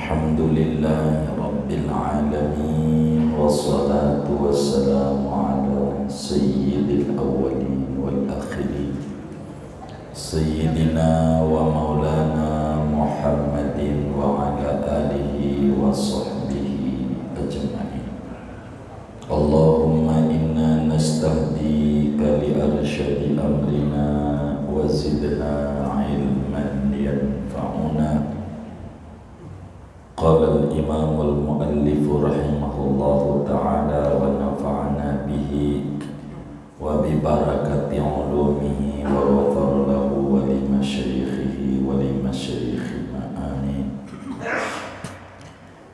Alhamdulillahi Rabbil Alamin, wassalatu wassalamu ala sayyidil awwalin wal akhirin, sayyidina wa maulana Muhammadin wa ala alihi wa sahbihi ajma'in. Allahumma inna nastahdika li arsyadi amrina wa zidna ilman yanfa'una. Qala al-imam al-muallif rahimahullahu ta'ala wa nafa'ana bihi wa bi barakati ulumihi wa ghafara lahu wa li masyayikhihi wa li masyayikhina amin.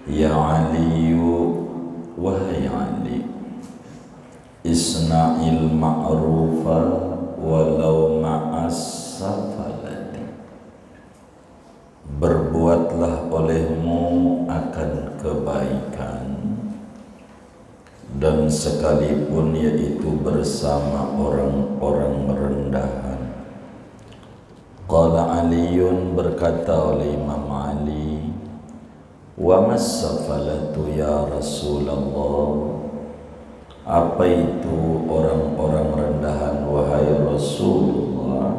Ya Aliyu wahai Ali, isna'il ma'rufa walau ma'as safalati, berbuatlah olehmu akan kebaikan dan sekalipun yaitu bersama orang-orang rendahan. Qala Aliyun, berkata oleh Imam Ali, wa mas-safalatu ya Rasulullah, apa itu orang-orang rendahan wahai Rasulullah?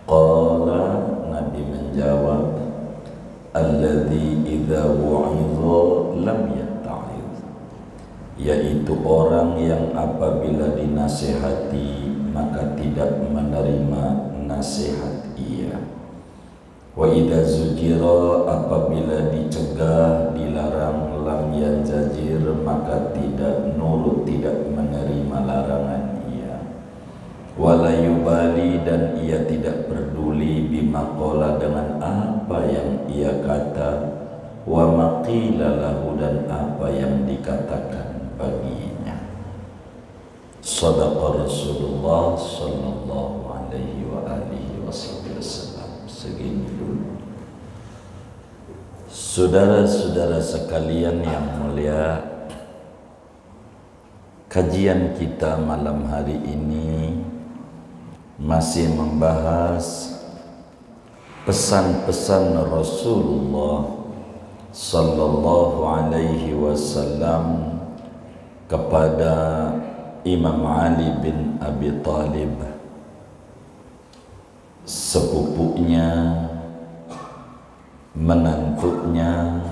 Qala, Nabi menjawab, alladzi idza wu'idha lam yatta'id, yaitu orang yang apabila dinasihati maka tidak menerima nasihat ia. Wa idza zujira, apabila dicegah, dilarang, lam yanzajir, maka tidak nurut, tidak menerima larangan ia. Wala yubali, dan ia tidak peduli, bimaqala, dengan apa yang ia kata, wa maqila lahu, dan apa yang dikatakan baginya. Shadaqa Rasulullah sallallahu alaihi wa alihi wasallam. Segini dulu. Saudara-saudara sekalian yang mulia, kajian kita malam hari ini masih membahas pesan-pesan Rasulullah sallallahu alaihi wasallam kepada Imam Ali bin Abi Thalib, sepupunya, menantunya,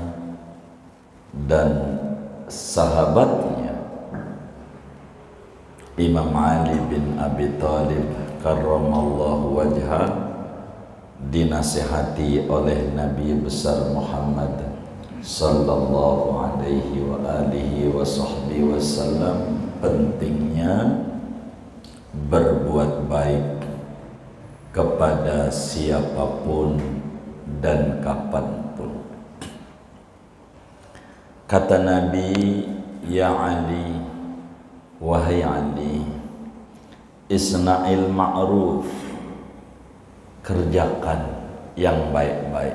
dan sahabatnya. Imam Ali bin Abi Thalib karramallahu wajhah dinasihati oleh Nabi besar Muhammad sallallahu alaihi wa alihi wa sahbihi wasallam pentingnya berbuat baik kepada siapapun dan kapanpun. Kata Nabi, ya Ali, wahai Ali, isna'il ma'ruf, kerjakan yang baik-baik.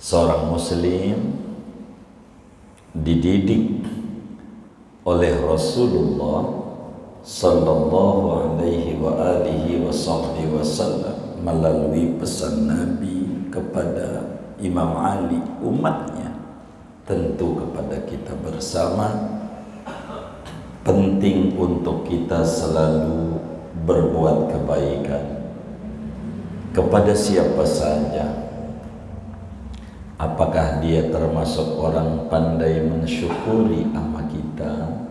Seorang muslim dididik oleh Rasulullah sallallahu alaihi wa alihi wa sahbihi wasallam melalui pesan Nabi kepada Imam Ali, umatnya, tentu kepada kita bersama, penting untuk kita selalu berbuat kebaikan kepada siapa saja. Apakah dia termasuk orang pandai mensyukuri ama kita,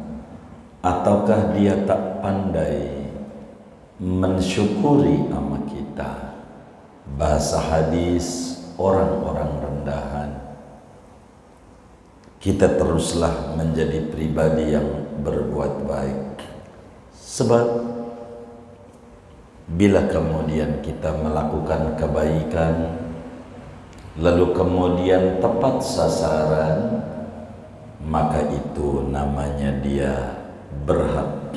ataukah dia tak pandai mensyukuri ama kita? Bahasa hadis, orang-orang rendahan. Kita teruslah menjadi pribadi yang berbuat baik, sebab bila kemudian kita melakukan kebaikan lalu kemudian tepat sasaran, maka itu namanya dia berhak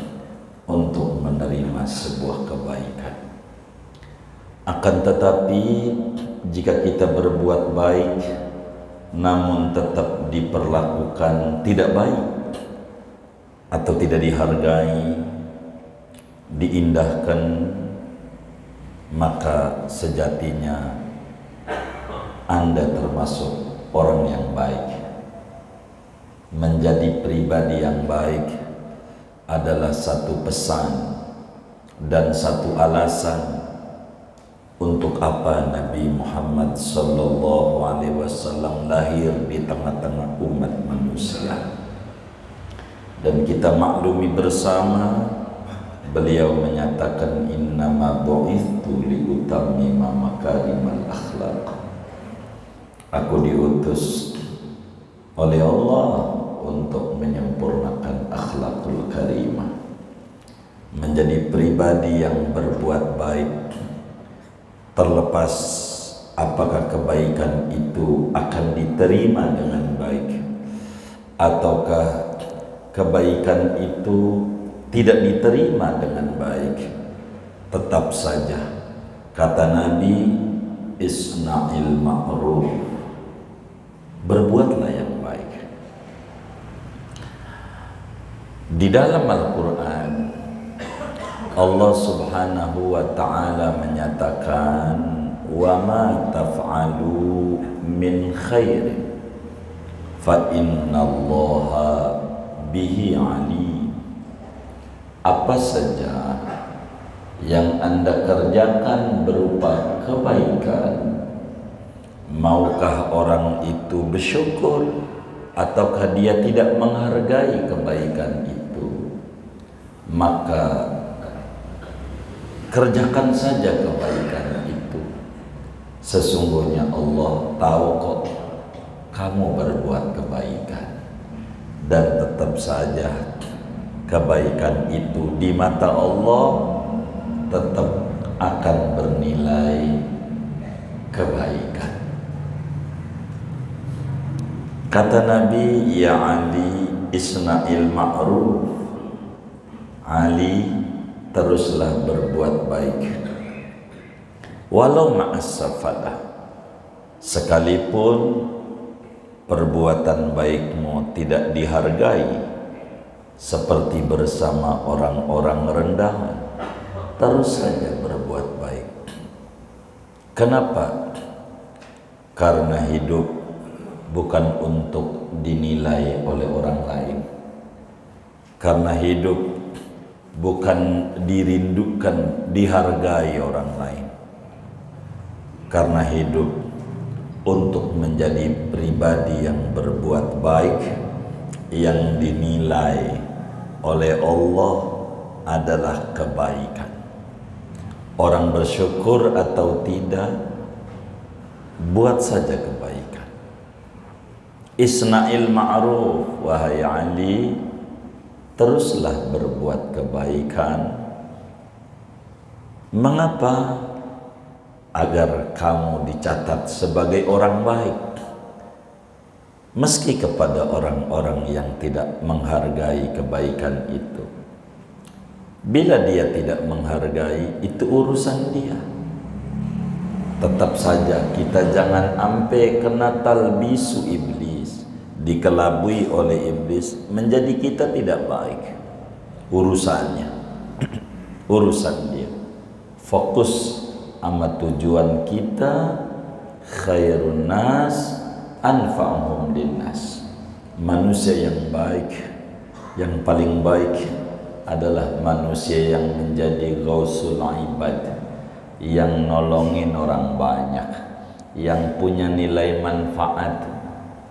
untuk menerima sebuah kebaikan. Akan tetapi jika kita berbuat baik namun tetap diperlakukan tidak baik atau tidak dihargai, diindahkan, maka sejatinya Anda termasuk orang yang baik. Menjadi pribadi yang baik adalah satu pesan dan satu alasan untuk apa Nabi Muhammad sallallahu alaihi wasallam lahir di tengah-tengah umat manusia. Dan kita maklumi bersama, beliau menyatakan innama bu'ithtu liutammima makarimal akhlaq. Aku diutus oleh Allah untuk menyempurnakan akhlakul karimah, menjadi pribadi yang berbuat baik, terlepas apakah kebaikan itu akan diterima dengan baik ataukah kebaikan itu tidak diterima dengan baik. Tetap saja kata Nabi, isna'il ma'ruf, berbuatlah yang baik. Di dalam Al-Quran Allah subhanahu wa ta'ala menyatakan, wa ma taf'alu min khairin fa innallaha bihi alim. Apa saja yang Anda kerjakan berupa kebaikan, maukah orang itu bersyukur ataukah dia tidak menghargai kebaikan itu, maka kerjakan saja kebaikan itu. Sesungguhnya Allah tahu kok kamu berbuat kebaikan. Dan tetap saja kebaikan itu di mata Allah tetap akan bernilai kebaikan. Kata Nabi, ya Ali, isna'il ma'ruf. Ali, teruslah berbuat baik. Walau ma'as-safalah, sekalipun perbuatan baikmu tidak dihargai, seperti bersama orang-orang rendahan, terus saja berbuat baik. Kenapa? Karena hidup bukan untuk dinilai oleh orang lain. Karena hidup bukan dirindukan, dihargai orang lain. Karena hidup untuk menjadi pribadi yang berbuat baik, yang dinilai oleh Allah adalah kebaikan. Orang bersyukur atau tidak, buat saja kebaikan. Isna'il ma'ruf, wahai Ali, teruslah berbuat kebaikan. Mengapa? Agar kamu dicatat sebagai orang baik, meski kepada orang-orang yang tidak menghargai kebaikan itu. Bila dia tidak menghargai, itu urusan dia. Tetap saja kita jangan sampai kena talbisu iblis, dikelabui oleh iblis, menjadi kita tidak baik. Urusannya, urusan dia. Fokus sama tujuan kita, khairun nas anfa'uhum linnas. Manusia yang baik, yang paling baik adalah manusia yang menjadi ghausul ibad, yang nolongin orang banyak, yang punya nilai manfaat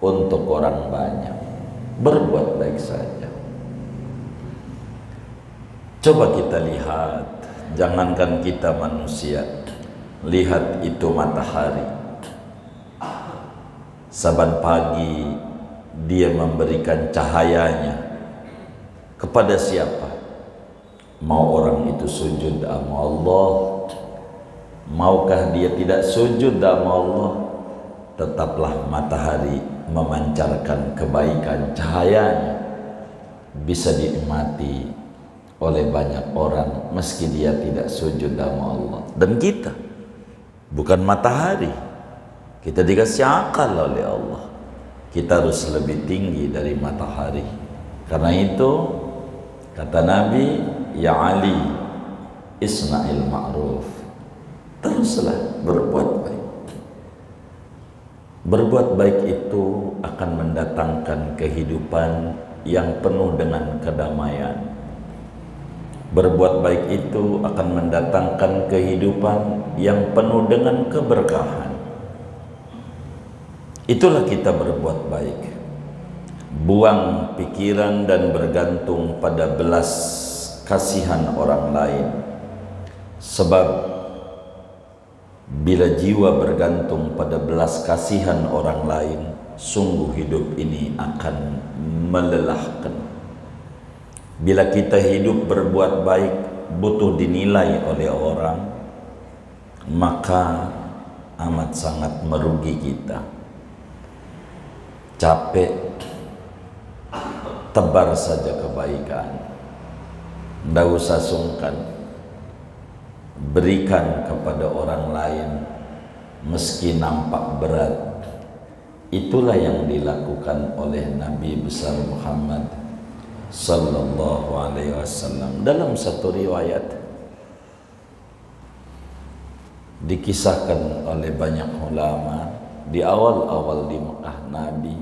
untuk orang banyak. Berbuat baik saja. Coba kita lihat, jangankan kita manusia, lihat itu matahari. Saban pagi dia memberikan cahayanya kepada siapa? Mau orang itu sujud sama Allah, maukah dia tidak sujud sama Allah, tetaplah matahari memancarkan kebaikan, cahayanya bisa dinikmati oleh banyak orang meski dia tidak sujud sama Allah. Dan kita bukan matahari, kita dikasih akal oleh Allah, kita harus lebih tinggi dari matahari. Karena itu kata Nabi, ya Ali, isna'il ma'ruf, teruslah berbuat baik. Berbuat baik itu akan mendatangkan kehidupan yang penuh dengan kedamaian. Berbuat baik itu akan mendatangkan kehidupan yang penuh dengan keberkahan. Itulah kita berbuat baik. Buang pikiran dan bergantung pada belas kasihan orang lain. Sebab bila jiwa bergantung pada belas kasihan orang lain, sungguh hidup ini akan melelahkan. Bila kita hidup berbuat baik butuh dinilai oleh orang, maka amat sangat merugi kita. Capek, tebar saja kebaikan, tidak usah sungkan, berikan kepada orang lain meski nampak berat. Itulah yang dilakukan oleh Nabi besar Muhammad sallallahu alaihi wasallam. Dalam satu riwayat dikisahkan oleh banyak ulama, di awal-awal di Mekah Nabi,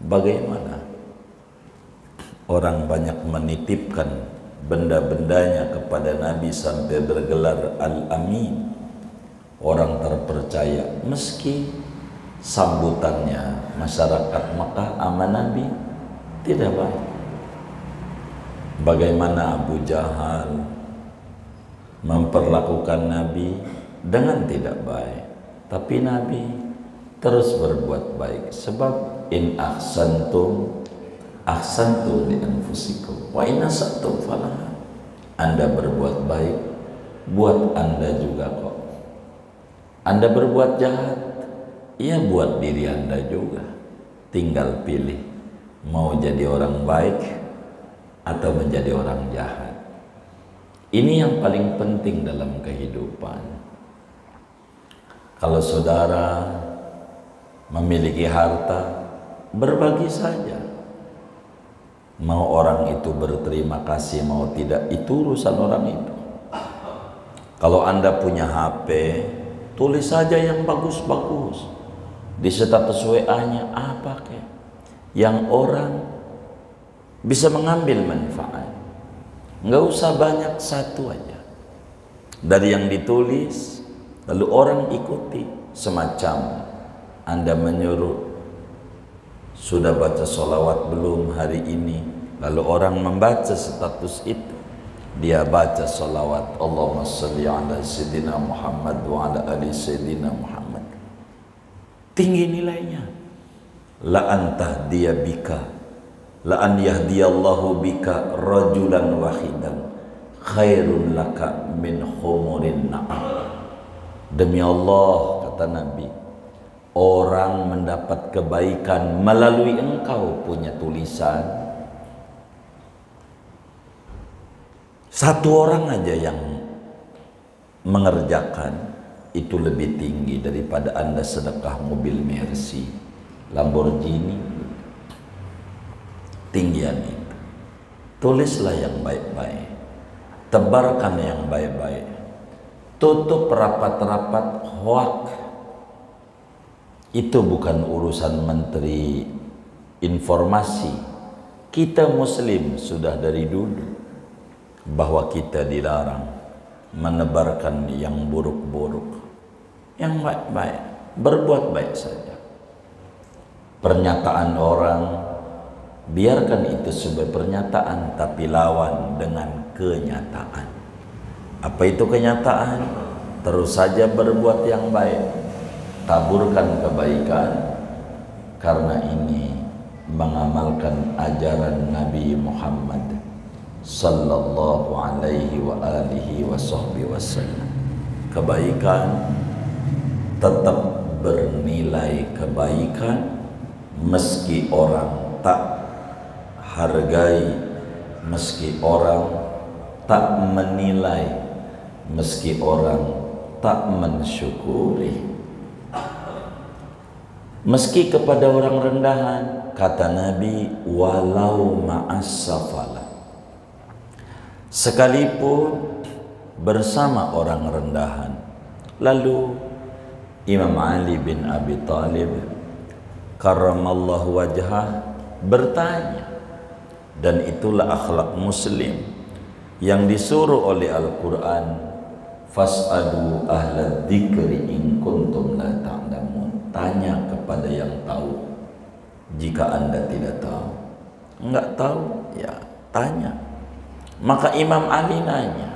bagaimana orang banyak menitipkan benda-bendanya kepada Nabi sampai bergelar Al-Amin, orang terpercaya, meski sambutannya masyarakat Mekah sama Nabi tidak baik. Bagaimana Abu Jahal memperlakukan Nabi dengan tidak baik, tapi Nabi terus berbuat baik. Sebab in ahsantum li anfusikum wa in asatum falaha. Anda berbuat baik, buat Anda juga kok. Anda berbuat jahat, ya buat diri Anda juga. Tinggal pilih mau jadi orang baik atau menjadi orang jahat. Ini yang paling penting dalam kehidupan. Kalau saudara memiliki harta, berbagi saja. Mau orang itu berterima kasih, mau tidak, itu urusan orang itu. Kalau Anda punya HP, tulis saja yang bagus-bagus. Di status WA-nya apa kek? Yang orang bisa mengambil manfaat. Nggak usah banyak, satu aja. Dari yang ditulis, lalu orang ikuti. Semacam Anda menyuruh, sudah baca sholawat belum hari ini? Lalu orang membaca status itu, dia baca sholawat, Allahumma sholli ala sayyidina Muhammad wa ala ali sayyidina Muhammad. Tinggi nilainya. La antah dia bika, la an yahdiyallahu bika rajulan wahidan khairun laka min humurin na'am. Demi Allah, kata Nabi, orang mendapat kebaikan melalui engkau punya tulisan. Satu orang aja yang mengerjakan itu lebih tinggi daripada Anda sedekah mobil Mercy, Lamborghini. Tinggian itu. Tulislah yang baik-baik, tebarkan yang baik-baik, tutup rapat-rapat hoak. Itu bukan urusan menteri informasi. Kita muslim sudah dari dulu bahwa kita dilarang menebarkan yang buruk-buruk. Yang baik-baik, berbuat baik saja. Pernyataan orang, biarkan itu sebagai pernyataan, tapi lawan dengan kenyataan. Apa itu kenyataan? Terus saja berbuat yang baik, taburkan kebaikan, karena ini mengamalkan ajaran Nabi Muhammad sallallahu alaihi wa alihi wa sahbihi wasallam. Kebaikan tetap bernilai kebaikan meski orang tak hargai, meski orang tak menilai, meski orang tak mensyukuri. Meski kepada orang rendahan, kata Nabi, walau ma'as-safala, sekalipun bersama orang rendahan. Lalu Imam Ali bin Abi Thalib karramallahu wajhah bertanya. Dan itulah akhlak muslim yang disuruh oleh Al-Quran, fas'alu ahla dzikri in kuntum la ta'lamun. Tanya kepada yang tahu jika Anda tidak tahu. Enggak tahu, ya tanya. Maka Imam Ali nanya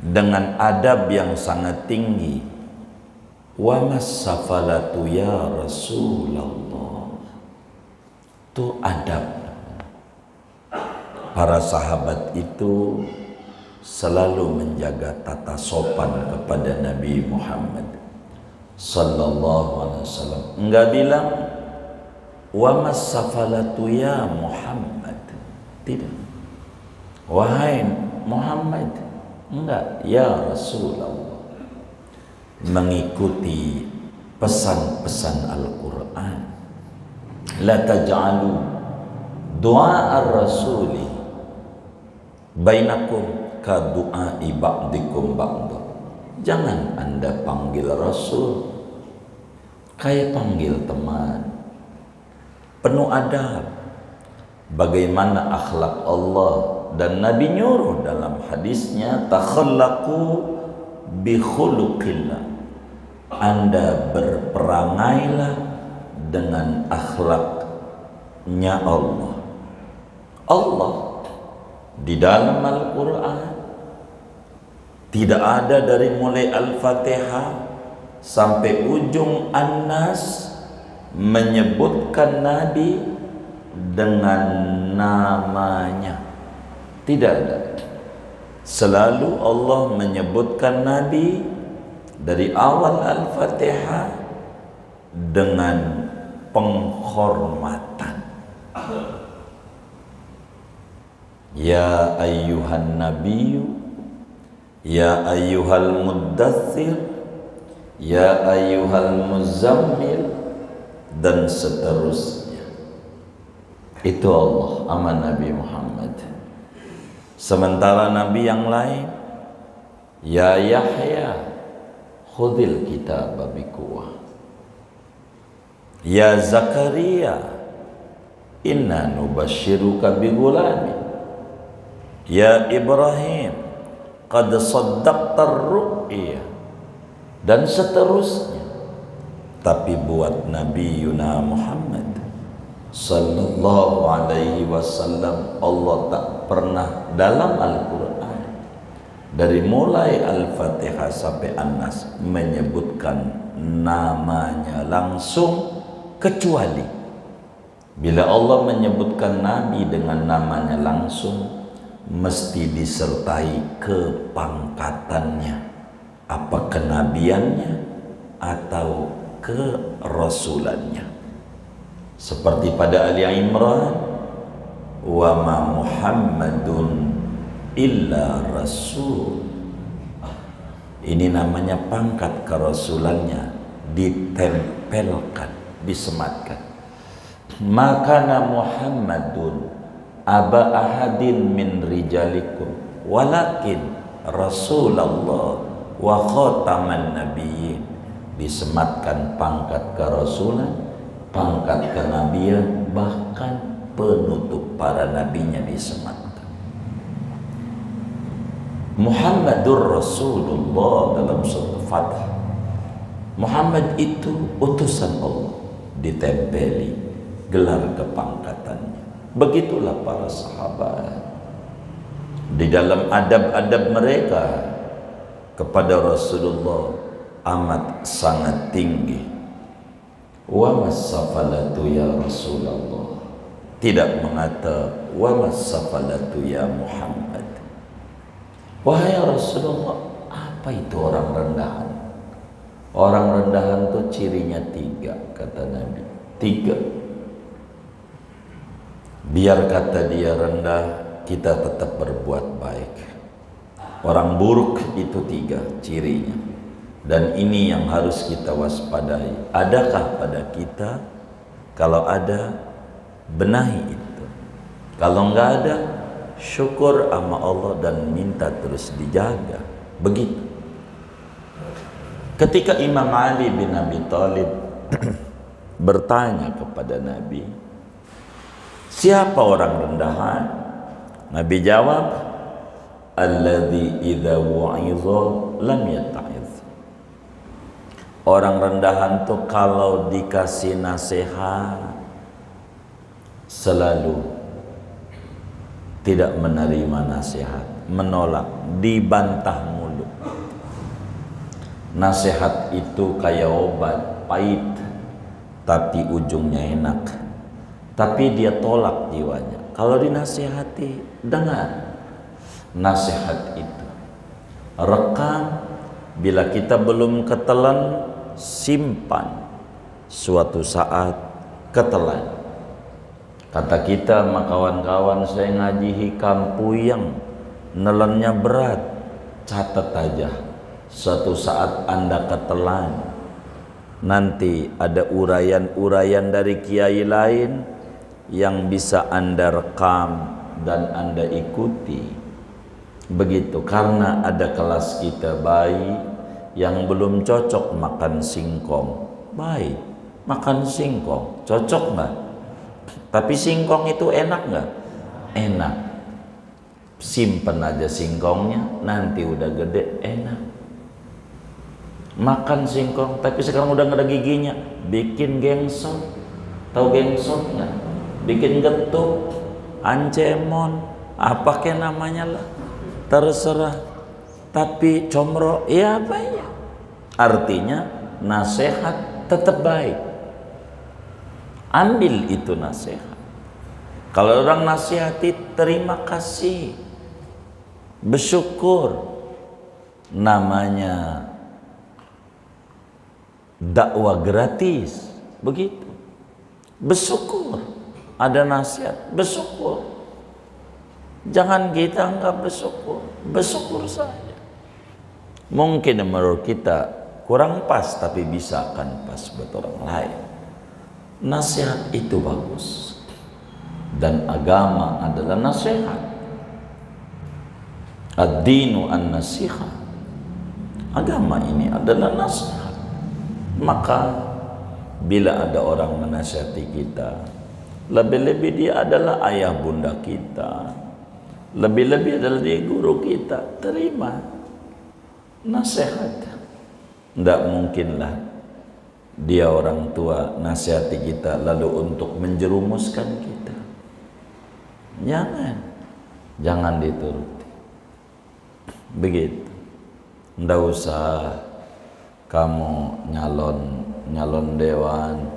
dengan adab yang sangat tinggi, wa mas-safalatu ya Rasulullah. Itu adab. Para sahabat itu selalu menjaga tata sopan kepada Nabi Muhammad sallallahu alaihi wasallam. Enggak bilang wa mas-safalatu ya Muhammad. Tidak. Wahai Muhammad. Enggak, ya Rasulullah. Mengikuti pesan-pesan Al-Quran. La taj'alu du'a ar-rasuli bainakum ka du'ai ba'dikum ba'da. Jangan Anda panggil Rasul kayak panggil teman. Penuh adab. Bagaimana akhlak Allah dan Nabi nyuruh dalam hadisnya, takhallaqu bi khuluqillah. Anda berperangailah dengan akhlaknya Allah. Allah di dalam Al-Quran tidak ada dari mulai Al-Fatihah sampai ujung An-Nas menyebutkan Nabi dengan namanya. Tidak ada. Selalu Allah menyebutkan Nabi dari awal Al-Fatihah dengan penghormatan. Ya ayyuhan nabiyyu, ya ayyuhal muddathir, ya ayyuhal muzammil, dan seterusnya. Itu Allah sama Nabi Muhammad. Sementara Nabi yang lain, ya Yahya khudhil kitaba biquwwah, ya Zakaria inna nubashiruka bigulamin, ya Ibrahim qad saddaqtar ru'ya, dan seterusnya. Tapi buat Nabi Yuna Muhammad sallallahu alaihi wasallam, Allah tak pernah dalam Al-Quran dari mulai Al-Fatihah sampai An-Nas menyebutkan namanya langsung, kecuali bila Allah menyebutkan Nabi dengan namanya langsung mesti disertai kepangkatannya, apa kenabiannya atau kerasulannya. Seperti pada Ali Imran, wa ma Muhammadun illa rasul. Ini namanya pangkat kerasulannya, ditempelkan, disematkan. Makana Muhammadun aba ahadin min rijalikum walakin Rasulullah wa khataman nabiyyin. Disematkan pangkat kerasulan, pangkat kenabian, bahkan penutup para nabinya disematkan. Muhammadur Rasulullah dalam surat Fath. Muhammad itu utusan Allah, ditempeli gelar kepangkatannya. Begitulah para sahabat. Di dalam adab-adab mereka kepada Rasulullah amat sangat tinggi. Wa mas-safalatu ya Rasulullah. Tidak mengata wa mas-safalatu ya Muhammad. Wahai Rasulullah, apa itu orang rendahan? Orang rendahan itu cirinya 3, kata Nabi. 3. Biar kata dia rendah, kita tetap berbuat baik. Orang buruk itu 3 cirinya. Dan ini yang harus kita waspadai. Adakah pada kita? Kalau ada, benahi itu. Kalau enggak ada, syukur sama Allah dan minta terus dijaga. Begitu. Ketika Imam Ali bin Abi Thalib bertanya kepada Nabi, siapa orang rendahan? Nabi jawab, alladzi idza wa'idha lam yatta'iz. Orang rendahan tuh kalau dikasih nasihat selalu tidak menerima nasihat, menolak, dibantah mulu. Nasihat itu kayak obat, pahit tapi ujungnya enak. Tapi dia tolak jiwanya. Kalau dinasihati, dengar nasihat itu, rekam. Bila kita belum ketelan, simpan. Suatu saat ketelan. Kata kita, kawan-kawan, saya ngaji hikam puyeng, nelennya berat. Catat aja, suatu saat Anda ketelan, nanti ada uraian-uraian dari kiai lain yang bisa Anda rekam dan Anda ikuti. Begitu, karena ada kelas kita bayi yang belum cocok makan singkong. Baik, makan singkong, cocok nggak? Tapi singkong itu enak nggak? Enak. Simpen aja singkongnya, nanti udah gede enak. Makan singkong, tapi sekarang udah nggak ada giginya, bikin gengsot. Tahu gengsot nggak? Bikin getuk, ancemon, apa kayak namanya lah, terserah. Tapi comro, ya apa ya? Artinya nasihat tetap baik. Ambil itu nasihat. Kalau orang nasihati, terima kasih, bersyukur. Namanya dakwah gratis, begitu. Bersyukur, ada nasihat, bersyukur. Jangan kita enggak bersyukur, bersyukur saja. Mungkin menurut kita kurang pas, tapi bisa akan pas buat orang lain. Nasihat itu bagus, dan agama adalah nasihat. Ad-dinu an-nasiha. Agama ini adalah nasihat. Maka bila ada orang menasihati kita, lebih-lebih dia adalah ayah bunda kita, lebih-lebih adalah dia guru kita, terima nasihat. Tidak mungkinlah dia orang tua nasihati kita lalu untuk menjerumuskan kita. Jangan dituruti. Begitu. Nggak usah kamu nyalon dewan.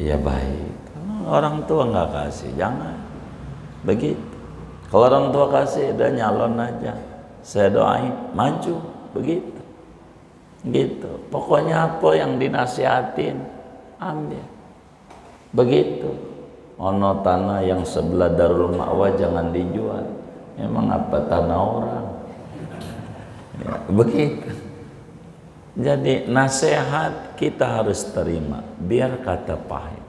Ya baik. Kalau orang tua nggak kasih, jangan. Begitu. Kalau orang tua kasih, udah nyalon aja. Saya doain maju. Begitu. Gitu. Pokoknya apa yang dinasihatin, ambil. Begitu. Ono tanah yang sebelah Darul Ma'wa jangan dijual. Emang apa tanah orang? Ya, begitu. Jadi nasihat kita harus terima, biar kata pahit.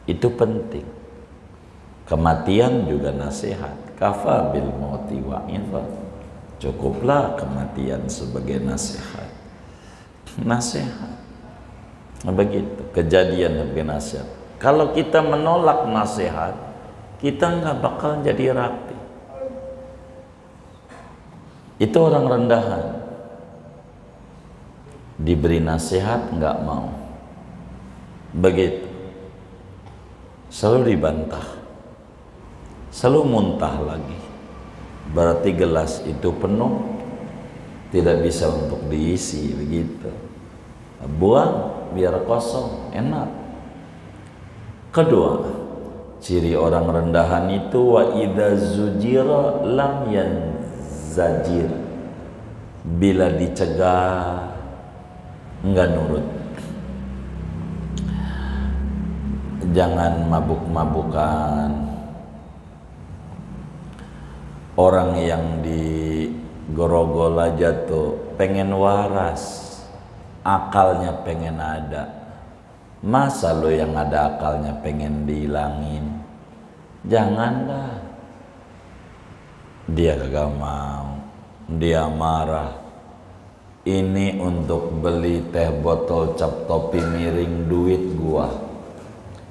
Itu penting. Kematian juga nasihat. Kafa bil mauti wa'idha. Cukuplah kematian sebagai nasihat. Nasihat. Begitu. Kejadian sebagai nasihat. Kalau kita menolak nasihat, kita nggak bakal jadi rapi. Itu orang rendahan. Diberi nasihat nggak mau. Begitu. Selalu dibantah. Selalu muntah lagi. Berarti gelas itu penuh, tidak bisa untuk diisi, begitu. Buang biar kosong, enak. Kedua, ciri orang rendahan itu wa idza zujira lam yanzajir. Bila dicegah enggak nurut. Jangan mabuk-mabukan. Orang yang di Grogol aja tuh pengen waras, akalnya pengen ada. Masa lo yang ada akalnya pengen dihilangin? Janganlah. Dia kagak mau, dia marah. ini untuk beli teh botol cap topi miring duit gua,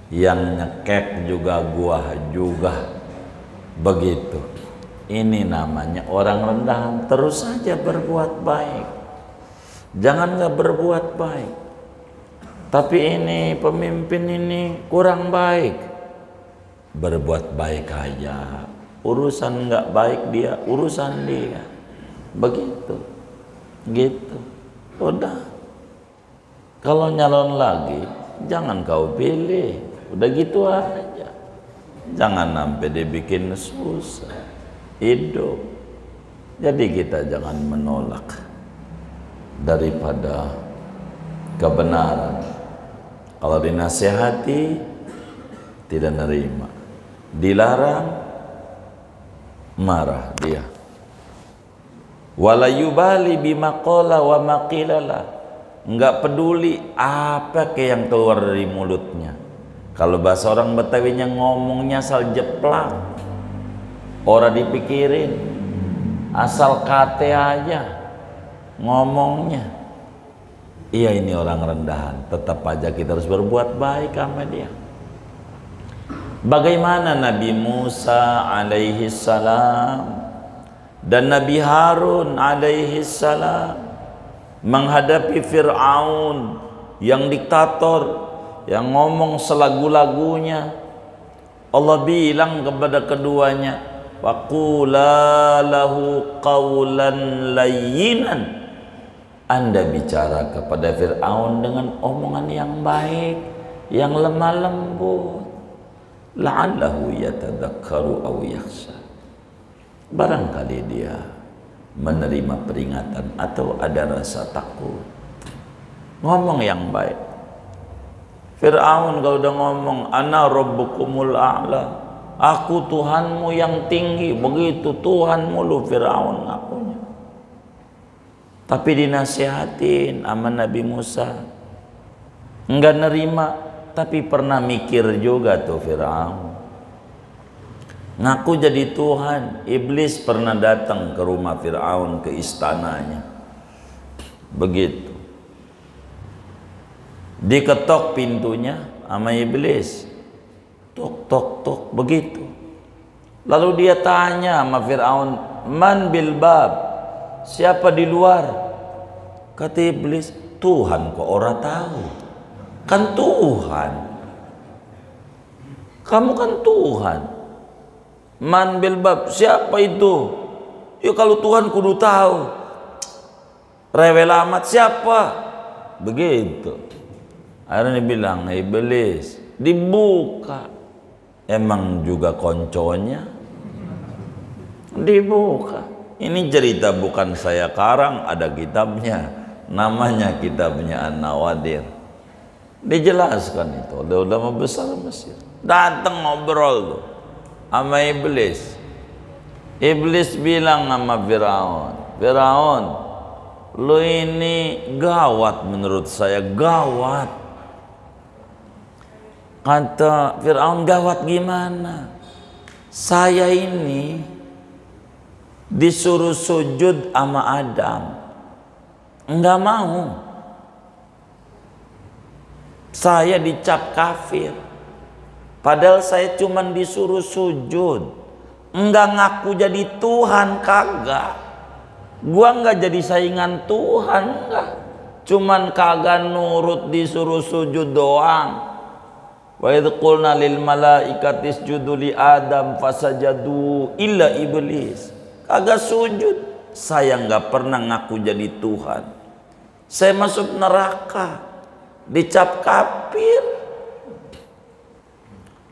yang nyekek juga gua juga. Begitu. Ini namanya orang rendahan. Terus saja berbuat baik, jangan nggak berbuat baik. Tapi ini pemimpin ini kurang baik, berbuat baik aja. Urusan nggak baik dia, urusan dia. Begitu, gitu. Udah. Kalau nyalon lagi, jangan kau pilih. Udah gitu aja. Jangan sampai dibikin susah hidup. Jadi kita jangan menolak daripada kebenaran. Kalau dinasihati tidak nerima, dilarang marah dia. Wala yubali bima qala wa ma qilala, enggak peduli apa ke yang keluar dari mulutnya. Kalau bahasa orang Betawinya ngomongnya asal jeplak, ora dipikirin, asal kate aja ngomongnya. Iya, ini orang rendahan. Tetap aja kita harus berbuat baik sama dia. Bagaimana Nabi Musa alaihi salam dan Nabi Harun alaihi salam menghadapi Fir'aun yang diktator, yang ngomong selagu-lagunya. Allah bilang kepada keduanya, faqula lahu qawlan layyinan. Anda bicara kepada Fir'aun dengan omongan yang baik, yang lemah lembut. La'allahu yatadzakkaru aw yakhsha. Barangkali dia menerima peringatan atau ada rasa takut. Ngomong yang baik. Fir'aun kalau udah ngomong, ana rabbukumul a'la, aku Tuhanmu yang tinggi. Begitu Tuhanmu lu Fir'aun ngakunya. Tapi dinasihatin sama Nabi Musa, enggak nerima. Tapi pernah mikir juga tuh Fir'aun, ngaku jadi Tuhan. Iblis pernah datang ke rumah Fir'aun, ke istananya. Begitu diketok pintunya sama iblis, tok tok tok, begitu. Lalu dia tanya sama Fir'aun, man bil bab, siapa di luar? Kata iblis, Tuhan kok ora tahu, kan Tuhan, kamu kan Tuhan. Man bil bab, siapa itu? Ya kalau Tuhan kudu tahu. Rewel amat, siapa? Begitu. Akhirnya dia bilang, iblis, dibuka. Emang juga konconya dibuka. Ini cerita bukan saya karang, ada kitabnya, namanya kitabnya An-Nawadir. Dijelaskan itu oleh ulama besar Mesir. Datang ngobrol tuh sama iblis. Iblis bilang sama Firaun, Firaun, lu ini gawat menurut saya, gawat. Kata Firaun, gawat gimana? Saya ini disuruh sujud sama Adam, enggak mau. Saya dicap kafir, padahal saya cuma disuruh sujud, enggak ngaku jadi Tuhan, kagak. Gua enggak jadi saingan Tuhan, enggak. Cuman kagak nurut, disuruh sujud doang. Wa idh qulna lil malaikati isjudu li Adam fasajadu illa iblis. Kagak sujud. Saya enggak pernah ngaku jadi Tuhan. Saya masuk neraka, dicap kafir.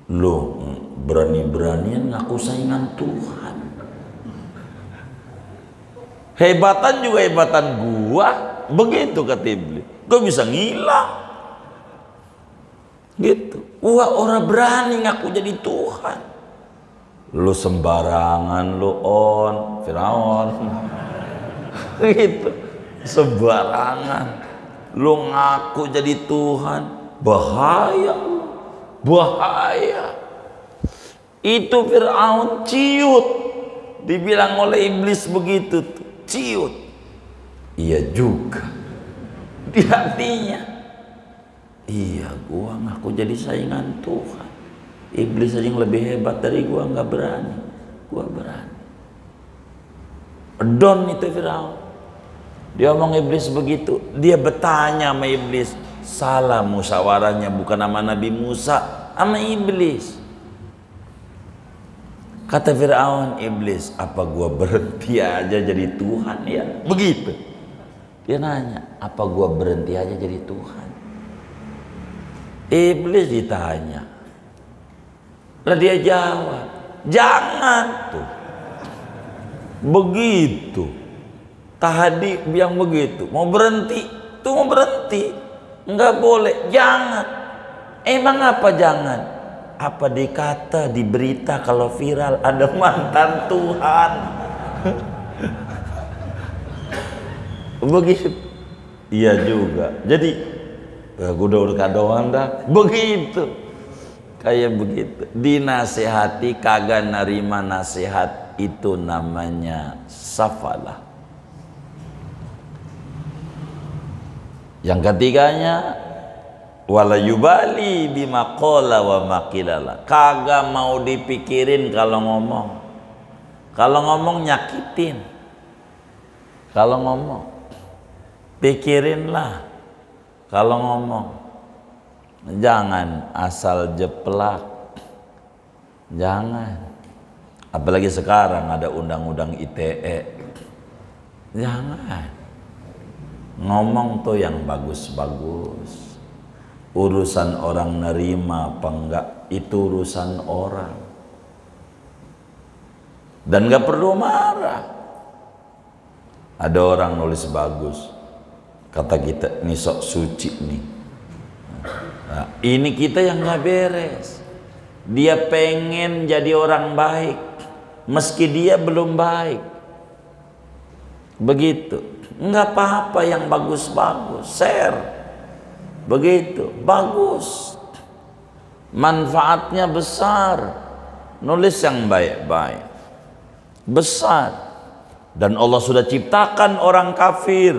Loh, berani-beranian ngaku saingan Tuhan. Hebatan juga hebatan gua. Begitu kata iblis. Gua bisa ngilang. Gitu. Wah, orang berani ngaku jadi Tuhan. Lu sembarangan lu on, Firaun. Gitu. Sembarangan. Lu ngaku jadi Tuhan, bahaya. Bahaya. Itu Firaun ciut. Dibilang oleh iblis begitu tuh, ciut. Iya juga. Di hatinya, iya gua ngaku jadi saingan Tuhan. Iblis aja yang lebih hebat dari gua nggak berani. Gua berani. Don itu Firaun. Dia omong iblis begitu, dia bertanya sama iblis. Salah musyawarahnya, bukan sama Nabi Musa, sama iblis. Kata Firaun, iblis, apa gua berhenti aja jadi Tuhan ya? Begitu. Dia nanya, apa gua berhenti aja jadi Tuhan? Iblis ditanya. Lah dia jawab, jangan tuh. Begitu. Tadi yang begitu, mau berhenti, tuh mau berhenti. Enggak boleh, jangan. Emang apa jangan? Apa dikata di berita kalau viral ada mantan Tuhan? Begitu. Iya juga. Jadi gue udah doang dah. Begitu. Kayak begitu. Dinasehati kagak nerima nasihat, itu namanya safalah. Yang ketiganya, wala yubali bima qala wa maqilala. Kagak mau dipikirin kalau ngomong. Kalau ngomong nyakitin. Kalau ngomong pikirinlah. Kalau ngomong jangan asal jeplak. Jangan. Apalagi sekarang ada undang-undang ITE. Jangan. Ngomong tuh yang bagus-bagus. Urusan orang nerima apa enggak, itu urusan orang. Dan gak perlu marah. Ada orang nulis bagus, kata kita ini sok suci nih. Nah, ini kita yang gak beres. Dia pengen jadi orang baik meski dia belum baik. Begitu. Enggak apa-apa yang bagus-bagus, share. Begitu, bagus. Manfaatnya besar. Nulis yang baik-baik. Besar. Dan Allah sudah ciptakan orang kafir.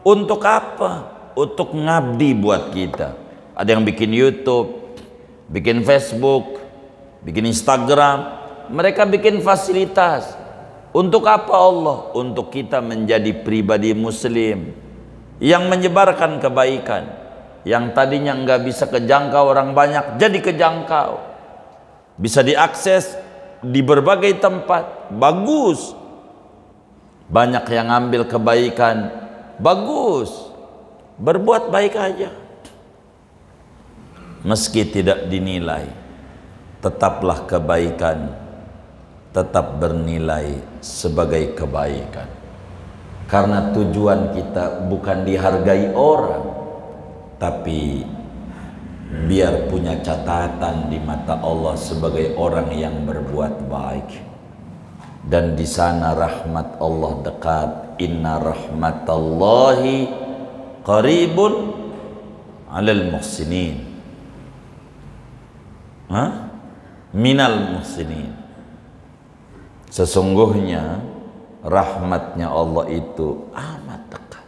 Untuk apa? Untuk ngabdi buat kita. Ada yang bikin YouTube, bikin Facebook, bikin Instagram. Mereka bikin fasilitas. Untuk apa Allah? Untuk kita menjadi pribadi muslim yang menyebarkan kebaikan, yang tadinya nggak bisa kejangkau orang banyak jadi kejangkau, bisa diakses di berbagai tempat. Bagus. Banyak yang ngambil kebaikan. Bagus. Berbuat baik aja. Meski tidak dinilai, tetaplah kebaikan tetap bernilai sebagai kebaikan. Karena tujuan kita bukan dihargai orang, tapi biar punya catatan di mata Allah sebagai orang yang berbuat baik. Dan di sana rahmat Allah dekat. Inna rahmatallahi qaribun 'alal muhsinin. Minal muhsinin. Sesungguhnya rahmatnya Allah itu amat dekat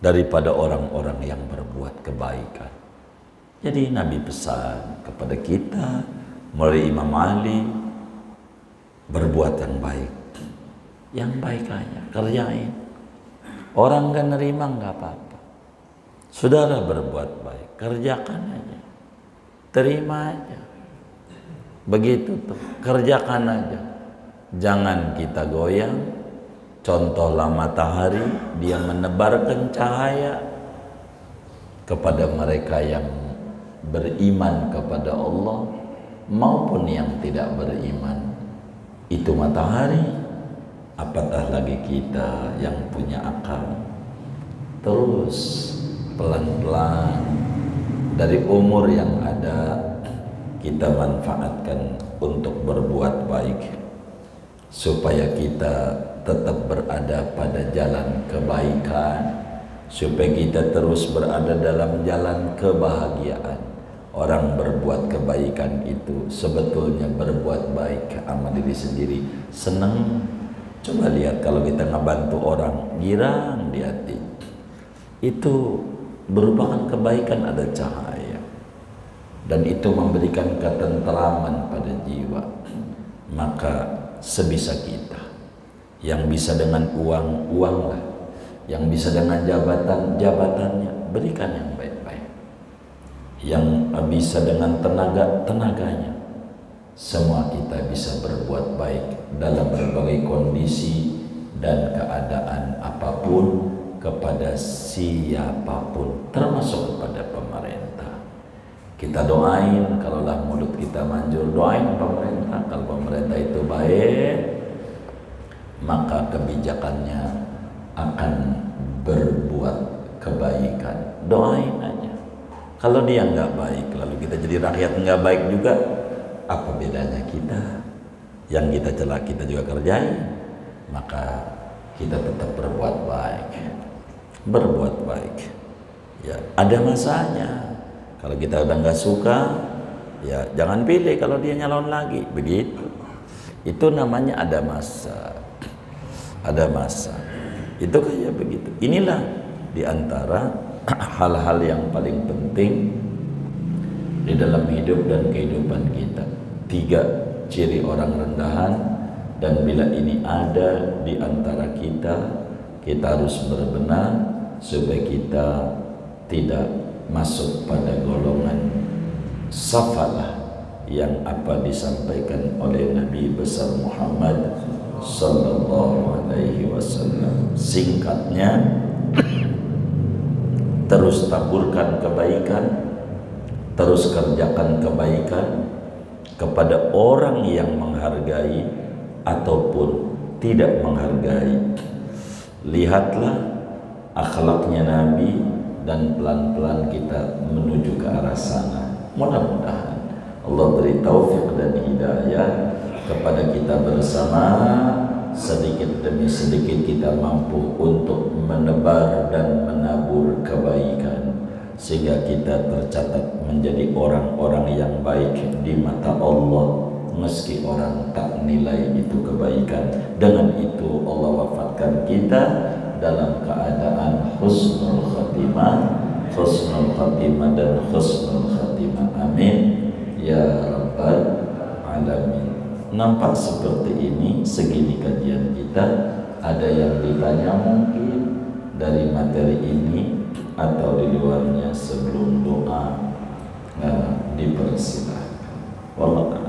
daripada orang-orang yang berbuat kebaikan. Jadi Nabi pesan kepada kita melalui Imam Ali, berbuat yang baik. Yang baik aja, kerjain. Orang gak nerima gak apa-apa. Saudara berbuat baik, kerjakan aja. Terima aja. Begitu tuh, kerjakan aja. Jangan kita goyang. Contohlah matahari, dia menebarkan cahaya kepada mereka yang beriman kepada Allah maupun yang tidak beriman. Itu matahari, apatah lagi kita yang punya akal. Terus pelan-pelan dari umur yang ada kita manfaatkan untuk berbuat baik supaya kita tetap berada pada jalan kebaikan, supaya kita terus berada dalam jalan kebahagiaan. Orang berbuat kebaikan itu sebetulnya berbuat baik sama diri sendiri, senang Coba lihat kalau kita ngebantu orang, girang di hati, itu merupakan kebaikan, ada cahaya, dan itu memberikan ketentraman pada jiwa. Maka sebisa kita, yang bisa dengan uang, uanglah, yang bisa dengan jabatan, jabatannya, berikan yang baik-baik, yang bisa dengan tenaga, tenaganya. Semua kita bisa berbuat baik dalam berbagai kondisi dan keadaan apapun, kepada siapapun, termasuk kepada pemerintah. Kita doain, kalaulah mulut kita manjur, doain pemerintah. Kalau pemerintah itu baik, maka kebijakannya akan berbuat kebaikan. Doain aja. Kalau dia nggak baik, lalu kita jadi rakyat nggak baik juga, apa bedanya kita? Yang kita celak kita juga kerjain. Maka kita tetap berbuat baik. Berbuat baik. Ya, ada masanya. Kalau kita udah nggak suka, ya jangan pilih kalau dia nyalon lagi. Begitu. Itu namanya ada masa. Ada masa. Itu kayak begitu. Inilah diantara hal-hal yang paling penting di dalam hidup dan kehidupan kita. 3 ciri orang rendahan, dan bila ini ada di antara kita, kita harus berbenah supaya kita tidak masuk pada golongan safalah yang apa disampaikan oleh Nabi besar Muhammad sallallahu alaihi wasallam. Singkatnya, terus taburkan kebaikan, terus kerjakan kebaikan kepada orang yang menghargai ataupun tidak menghargai. Lihatlah akhlaknya Nabi, dan pelan-pelan kita menuju ke arah sana. Mudah-mudahan Allah beri taufik dan hidayah kepada kita bersama. Sedikit demi sedikit kita mampu untuk menebar dan menabur kebaikan, sehingga kita tercatat menjadi orang-orang yang baik di mata Allah, meski orang tak nilai itu kebaikan. Dengan itu Allah wafatkan kita dalam keadaan husnul khatimah, husnul khatimah dan husnul khatimah. Amin ya rabbal alamin. Nampak seperti ini, segini kajian kita. Ada yang ditanya mungkin dari materi ini atau di luarnya, sebelum doa dipersilahkan. Wallahu a'lam.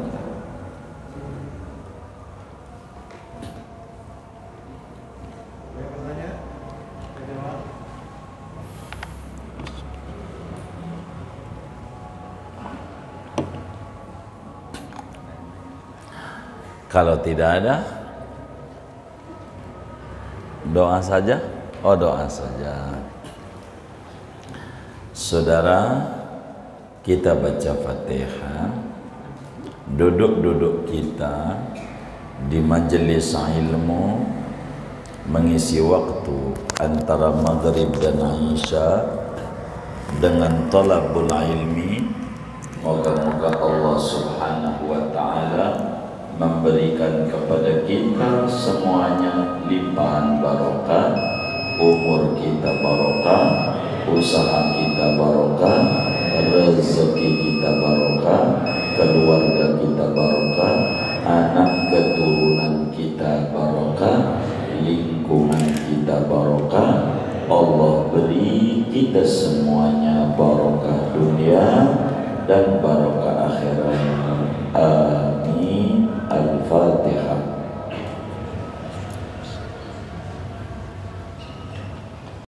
Kalau tidak ada, doa saja. Oh, doa saja. Saudara, kita baca Fatihah, duduk-duduk kita di majelis ilmu, mengisi waktu antara maghrib dan isya dengan talabul ilmi. Moga-moga Allah subhanahu wa ta'ala memberikan kepada kita semuanya limpahan barokah, umur kita barokah, usaha kita barokah, rezeki kita barokah, keluarga kita barokah, anak keturunan kita barokah, lingkungan kita barokah. Allah beri kita semuanya barokah dunia dan barokah akhirat. Amin. Al-Fatihah.